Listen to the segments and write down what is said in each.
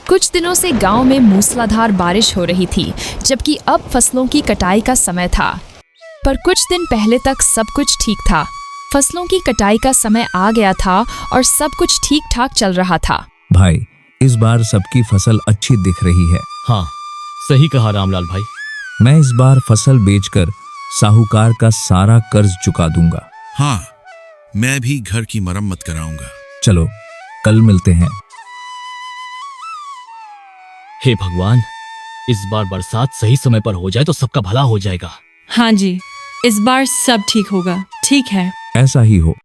कुछ दिनों से गांव में मूसलाधार बारिश हो रही थी, जबकि अब फसलों की कटाई का समय था। पर कुछ दिन पहले तक सब कुछ ठीक था। फसलों की कटाई का समय आ गया था और सब कुछ ठीक ठाक चल रहा था। भाई, इस बार सबकी फसल अच्छी दिख रही है। हाँ, सही कहा रामलाल भाई। मैं इस बार फसल बेचकर साहूकार का सारा कर्ज चुका दूंगा। हाँ, मैं भी घर की मरम्मत कराऊंगा। चलो, कल मिलते हैं। हे भगवान, इस बार बरसात सही समय पर हो जाए तो सबका भला हो जाएगा। हाँ जी, इस बार सब ठीक होगा। ठीक है, ऐसा ही हो।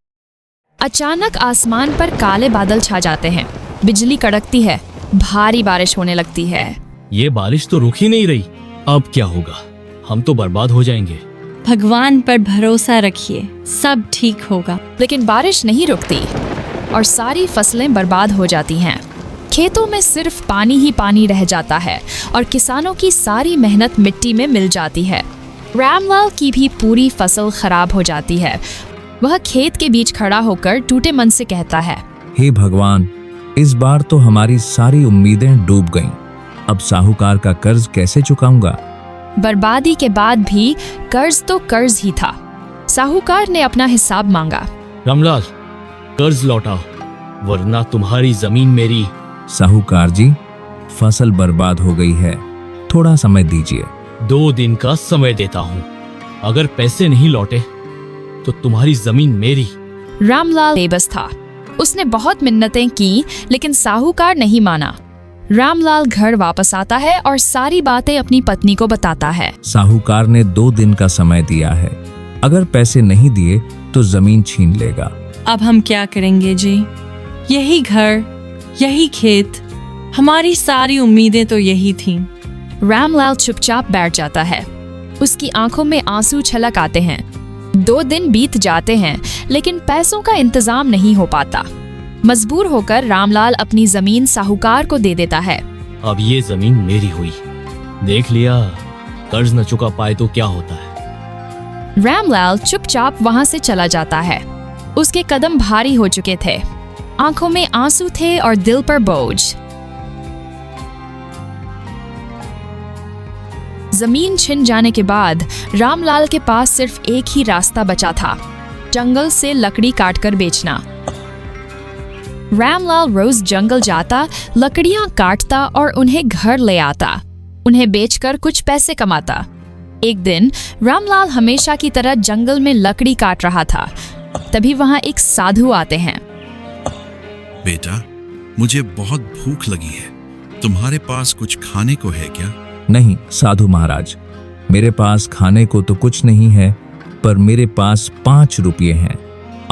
अचानक आसमान पर काले बादल छा जाते हैं, बिजली कड़कती है, भारी बारिश होने लगती है। ये बारिश तो रुक ही नहीं रही। अब क्या होगा? हम तो बर्बाद हो जाएंगे। भगवान पर भरोसा रखिए, सब ठीक होगा। लेकिन बारिश नहीं रुकती और सारी फसलें बर्बाद हो जाती हैं। खेतों में सिर्फ पानी ही पानी रह जाता है और किसानों की सारी मेहनत मिट्टी में मिल जाती है। रामलाल की भी पूरी फसल खराब हो जाती है। वह खेत के बीच खड़ा होकर टूटे मन से कहता है, हे भगवान, इस बार तो हमारी सारी उम्मीदें डूब गईं। अब साहूकार का कर्ज कैसे चुकाऊंगा? बर्बादी के बाद भी कर्ज तो कर्ज ही था। साहूकार ने अपना हिसाब मांगा। रामलाल, कर्ज लौटाओ, वरना तुम्हारी जमीन मेरी। साहूकार जी, फसल बर्बाद हो गई है, थोड़ा समय दीजिए। 2 दिन का समय देता हूँ। अगर पैसे नहीं लौटे तो तुम्हारी जमीन मेरी। रामलाल बेबस था। उसने बहुत मिन्नतें की, लेकिन साहूकार नहीं माना। रामलाल घर वापस आता है और सारी बातें अपनी पत्नी को बताता है। साहूकार ने 2 दिन का समय दिया है। अगर पैसे नहीं दिए तो जमीन छीन लेगा। अब हम क्या करेंगे जी? यही घर, यही खेत, हमारी सारी उम्मीदें तो यही थीं। रामलाल चुपचाप बैठ जाता है। उसकी आंखों में आंसू छलक आते हैं। 2 दिन बीत जाते हैं, लेकिन पैसों का इंतजाम नहीं हो पाता। मजबूर होकर रामलाल अपनी जमीन साहूकार को दे देता है। अब ये जमीन मेरी हुई। देख लिया, कर्ज न चुका पाए तो क्या होता है। रामलाल चुपचाप वहां से चला जाता है। उसके कदम भारी हो चुके थे, आंखों में आंसू थे और दिल पर बोझ। जमीन छिन जाने के बाद रामलाल के पास सिर्फ एक ही रास्ता बचा था, जंगल से लकड़ी काटकर बेचना। रामलाल रोज जंगल जाता, लकड़ियां काटता और उन्हें घर ले आता। उन्हें बेचकर कुछ पैसे कमाता। एक दिन रामलाल हमेशा की तरह जंगल में लकड़ी काट रहा था। तभी वहां एक साधु आते हैं। बेटा, मुझे बहुत भूख लगी है। तुम्हारे पास कुछ खाने को है क्या? नहीं साधु महाराज, मेरे पास खाने को तो कुछ नहीं है, पर मेरे पास 5 रुपये हैं।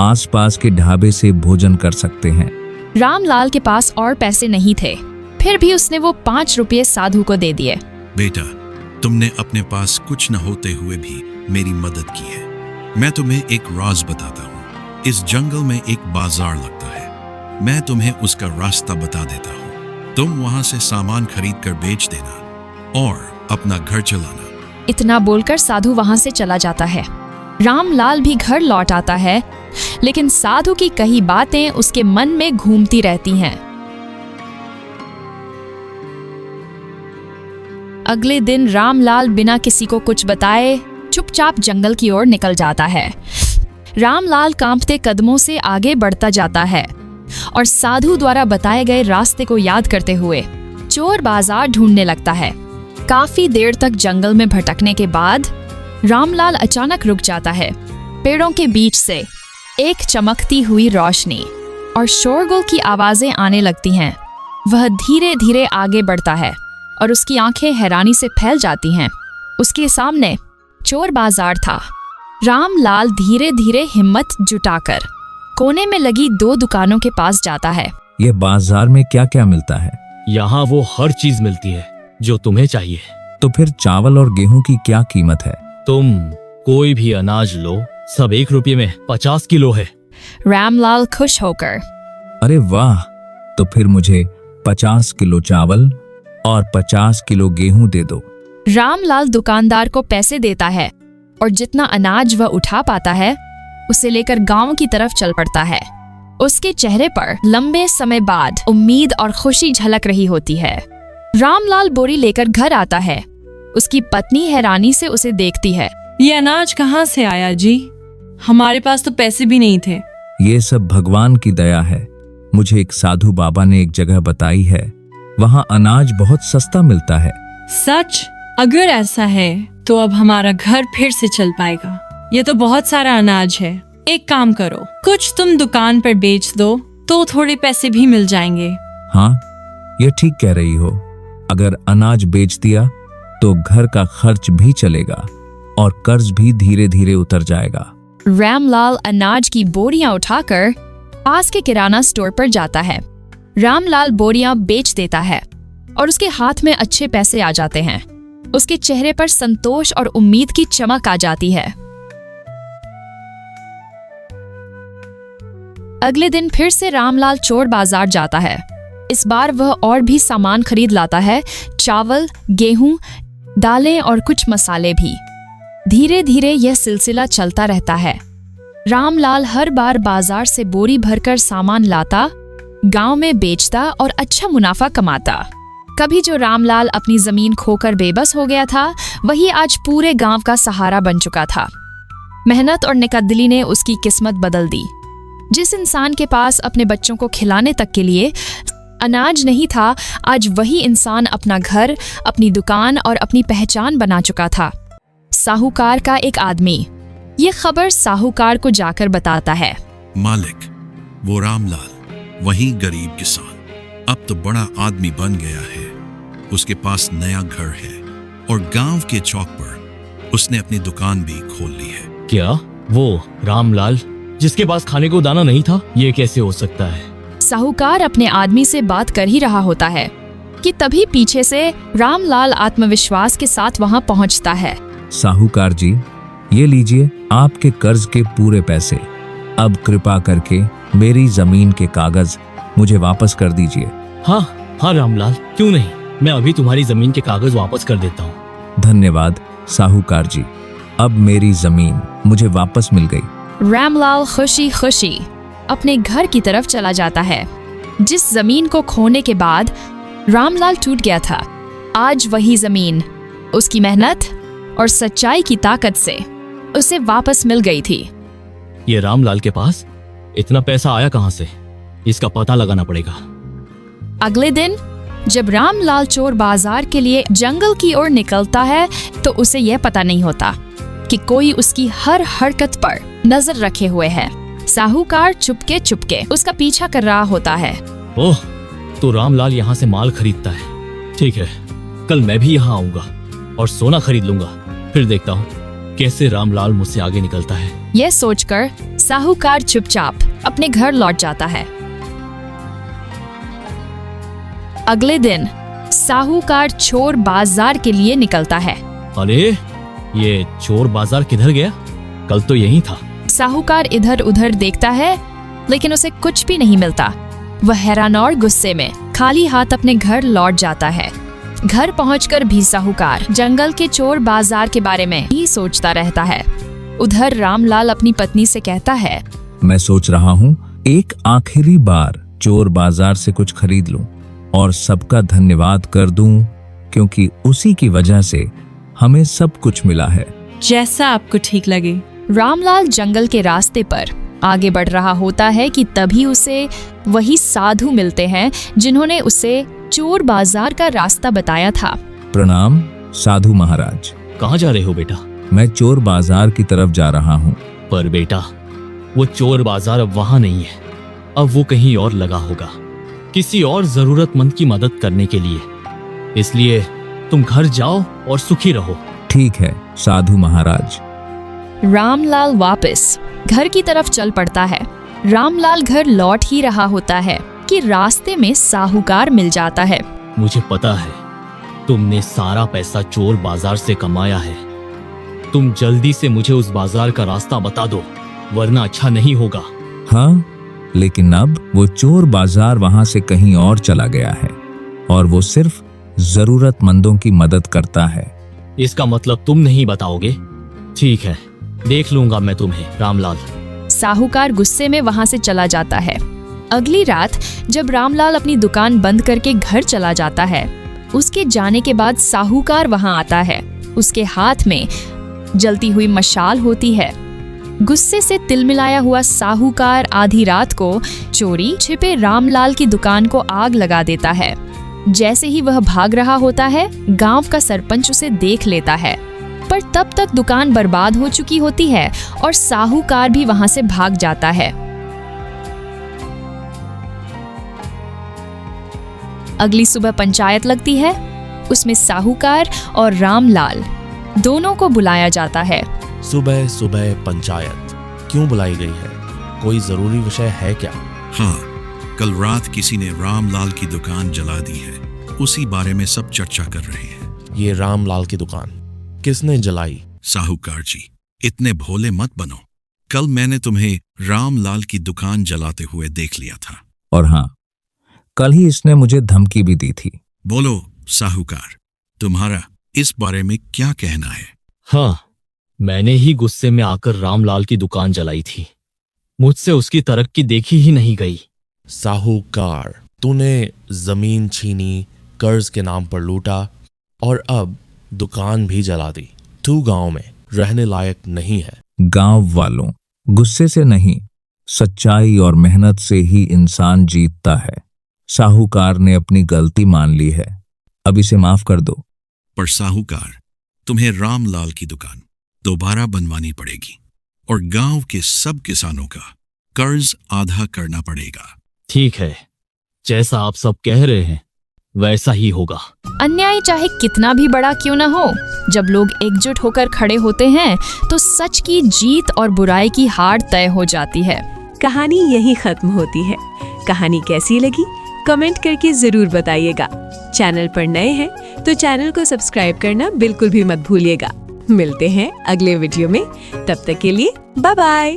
आसपास के ढाबे से भोजन कर सकते हैं। रामलाल के पास और पैसे नहीं थे, फिर भी उसने वो 5 रुपये साधु को दे दिए। बेटा, तुमने अपने पास कुछ न होते हुए भी मेरी मदद की है। मैं तुम्हें एक राज बताता हूँ। इस जंगल में एक बाजार लगता है। मैं तुम्हें उसका रास्ता बता देता हूँ। तुम वहाँ से सामान खरीद कर बेच देना और अपना घर चलाना। इतना बोलकर साधु वहां से चला जाता है। रामलाल भी घर लौट आता है, लेकिन साधु की कही बातें उसके मन में घूमती रहती हैं। अगले दिन रामलाल बिना किसी को कुछ बताए चुपचाप जंगल की ओर निकल जाता है। रामलाल कांपते कदमों से आगे बढ़ता जाता है और साधु द्वारा बताए गए रास्ते को याद करते हुए चोर बाजार ढूंढने लगता है। काफी देर तक जंगल में भटकने के बाद रामलाल अचानक रुक जाता है। पेड़ों के बीच से एक चमकती हुई रोशनी और शोरगुल की आवाजें आने लगती हैं। वह धीरे धीरे आगे बढ़ता है और उसकी आंखें हैरानी से फैल जाती हैं। उसके सामने चोर बाजार था। रामलाल धीरे धीरे हिम्मत जुटाकर कोने में लगी 2 दुकानों के पास जाता है। ये बाजार में क्या क्या मिलता है? यहाँ वो हर चीज मिलती है जो तुम्हें चाहिए। तो फिर चावल और गेहूं की क्या कीमत है? तुम कोई भी अनाज लो, सब 1 रुपये में 50 किलो है। रामलाल खुश होकर, अरे वाह, तो फिर मुझे 50 किलो चावल और 50 किलो गेहूं दे दो। रामलाल दुकानदार को पैसे देता है और जितना अनाज वह उठा पाता है उसे लेकर गांव की तरफ चल पड़ता है। उसके चेहरे पर लंबे समय बाद उम्मीद और खुशी झलक रही होती है। रामलाल बोरी लेकर घर आता है। उसकी पत्नी हैरानी से उसे देखती है। ये अनाज कहाँ से आया जी? हमारे पास तो पैसे भी नहीं थे। ये सब भगवान की दया है। मुझे एक साधु बाबा ने एक जगह बताई है, वहाँ अनाज बहुत सस्ता मिलता है। सच? अगर ऐसा है तो अब हमारा घर फिर से चल पाएगा। ये तो बहुत सारा अनाज है। एक काम करो, कुछ तुम दुकान पर बेच दो तो थोड़े पैसे भी मिल जाएंगे। हाँ, ये ठीक कह रही हो। अगर अनाज बेच दिया तो घर का खर्च भी चलेगा और कर्ज भी धीरे धीरे उतर जाएगा। रामलाल अनाज की बोरियां उठाकर पास के किराना स्टोर पर जाता है। रामलाल बोरियां बेच देता है और उसके हाथ में अच्छे पैसे आ जाते हैं। उसके चेहरे पर संतोष और उम्मीद की चमक आ जाती है। अगले दिन फिर से रामलाल चोर बाजार जाता है। इस बार वह और भी सामान खरीद लाता है, चावल, गेहूं, दालें और कुछ मसाले भी। धीरे धीरे यह सिलसिला चलता रहता है। रामलाल हर बार बाजार से बोरी भरकर सामान लाता, गांव में बेचता और अच्छा मुनाफा कमाता। कभी जो रामलाल अपनी जमीन खोकर बेबस हो गया था, वही आज पूरे गांव का सहारा बन चुका था। मेहनत और निकद्दली ने उसकी किस्मत बदल दी। जिस इंसान के पास अपने बच्चों को खिलाने तक के लिए अनाज नहीं था, आज वही इंसान अपना घर, अपनी दुकान और अपनी पहचान बना चुका था। साहूकार का एक आदमी ये खबर साहूकार को जाकर बताता है। मालिक, वो रामलाल, वही गरीब किसान, अब तो बड़ा आदमी बन गया है। उसके पास नया घर है और गांव के चौक पर उसने अपनी दुकान भी खोल ली है। क्या वो रामलाल जिसके पास खाने को दाना नहीं था? ये कैसे हो सकता है? साहूकार अपने आदमी से बात कर ही रहा होता है कि तभी पीछे से रामलाल आत्मविश्वास के साथ वहां पहुंचता है। साहूकार जी, ये लीजिए आपके कर्ज के पूरे पैसे। अब कृपा करके मेरी जमीन के कागज मुझे वापस कर दीजिए। हाँ रामलाल, क्यों नहीं, मैं अभी तुम्हारी जमीन के कागज वापस कर देता हूँ। धन्यवाद साहूकार जी, अब मेरी जमीन मुझे वापस मिल गई। रामलाल खुशी खुशी अपने घर की तरफ चला जाता है। जिस जमीन को खोने के बाद रामलाल टूट गया था, आज वही जमीन उसकी मेहनत और सच्चाई की ताकत से उसे वापस मिल गई थी। ये रामलाल के पास इतना पैसा आया कहाँ से? इसका पता लगाना पड़ेगा। अगले दिन जब रामलाल चोर बाजार के लिए जंगल की ओर निकलता है, तो उसे यह पता नहीं होता कि कोई उसकी हर हरकत पर नजर रखे हुए है। साहूकार चुपके चुपके उसका पीछा कर रहा होता है। ओह, तो रामलाल यहाँ से माल खरीदता है। ठीक है, कल मैं भी यहाँ आऊंगा और सोना खरीद लूंगा। फिर देखता हूँ कैसे रामलाल मुझसे आगे निकलता है। यह सोचकर साहूकार चुपचाप अपने घर लौट जाता है। अगले दिन साहूकार चोर बाजार के लिए निकलता है। अरे, ये चोर बाजार किधर गया? कल तो यही था। साहूकार इधर उधर देखता है, लेकिन उसे कुछ भी नहीं मिलता। वह हैरान और गुस्से में खाली हाथ अपने घर लौट जाता है। घर पहुंचकर भी साहूकार जंगल के चोर बाजार के बारे में ही सोचता रहता है। उधर रामलाल अपनी पत्नी से कहता है, मैं सोच रहा हूँ एक आखिरी बार चोर बाजार से कुछ खरीद लूं और सबका धन्यवाद कर दूं, क्योंकि उसी की वजह से हमें सब कुछ मिला है। जैसा आपको ठीक लगे। रामलाल जंगल के रास्ते पर आगे बढ़ रहा होता है कि तभी उसे वही साधु मिलते हैं जिन्होंने उसे चोर बाजार का रास्ता बताया था। प्रणाम साधु महाराज। कहाँ जा रहे हो बेटा? मैं चोर बाजार की तरफ जा रहा हूँ। पर बेटा, वो चोर बाजार अब वहाँ नहीं है। अब वो कहीं और लगा होगा, किसी और जरूरतमंद की मदद करने के लिए। इसलिए तुम घर जाओ और सुखी रहो। ठीक है साधु महाराज। रामलाल वापस घर की तरफ चल पड़ता है। रामलाल घर लौट ही रहा होता है कि रास्ते में साहूकार मिल जाता है। मुझे पता है तुमने सारा पैसा चोर बाजार से कमाया है। तुम जल्दी से मुझे उस बाजार का रास्ता बता दो, वरना अच्छा नहीं होगा। हाँ, लेकिन अब वो चोर बाजार वहां से कहीं और चला गया है और वो सिर्फ जरूरतमंदों की मदद करता है। इसका मतलब तुम नहीं बताओगे? ठीक है, देख लूंगा मैं तुम्हें रामलाल। साहूकार गुस्से में वहां से चला जाता है। अगली रात जब रामलाल अपनी दुकान बंद करके घर चला जाता है, उसके जाने के बाद साहूकार वहां आता है। उसके हाथ में जलती हुई मशाल होती है। गुस्से से तिलमिलाया हुआ साहूकार आधी रात को चोरी छिपे रामलाल की दुकान को आग लगा देता है। जैसे ही वह भाग रहा होता है, गांव का सरपंच उसे देख लेता है, पर तब तक दुकान बर्बाद हो चुकी होती है और साहूकार भी वहां से भाग जाता है। अगली सुबह पंचायत लगती है। उसमें साहूकार और रामलाल दोनों को बुलाया जाता है। सुबह सुबह पंचायत क्यों बुलाई गई है? कोई जरूरी विषय है क्या? हाँ, कल रात किसी ने रामलाल की दुकान जला दी है। उसी बारे में सब चर्चा कर रहे हैं। ये रामलाल की दुकान किसने जलाई? साहूकार जी, इतने भोले मत बनो। कल मैंने तुम्हें रामलाल की दुकान जलाते हुए देख लिया था। और हाँ, कल ही इसने मुझे धमकी भी दी थी। बोलो साहूकार, तुम्हारा इस बारे में क्या कहना है? हाँ, मैंने ही गुस्से में आकर रामलाल की दुकान जलाई थी। मुझसे उसकी तरक्की देखी ही नहीं गई। साहूकार, तूने जमीन छीनी, कर्ज के नाम पर लूटा और अब दुकान भी जला दी। तू गांव में रहने लायक नहीं है। गांव वालों, गुस्से से नहीं, सच्चाई और मेहनत से ही इंसान जीतता है। साहूकार ने अपनी गलती मान ली है, अब इसे माफ कर दो। पर साहूकार, तुम्हें रामलाल की दुकान दोबारा बनवानी पड़ेगी और गांव के सब किसानों का कर्ज आधा करना पड़ेगा। ठीक है, जैसा आप सब कह रहे हैं वैसा ही होगा। अन्याय चाहे कितना भी बड़ा क्यों न हो, जब लोग एकजुट होकर खड़े होते हैं तो सच की जीत और बुराई की हार तय हो जाती है। कहानी यहीं खत्म होती है। कहानी कैसी लगी कमेंट करके जरूर बताइएगा। चैनल पर नए हैं तो चैनल को सब्सक्राइब करना बिल्कुल भी मत भूलिएगा। मिलते हैं अगले वीडियो में, तब तक के लिए बाय बाय।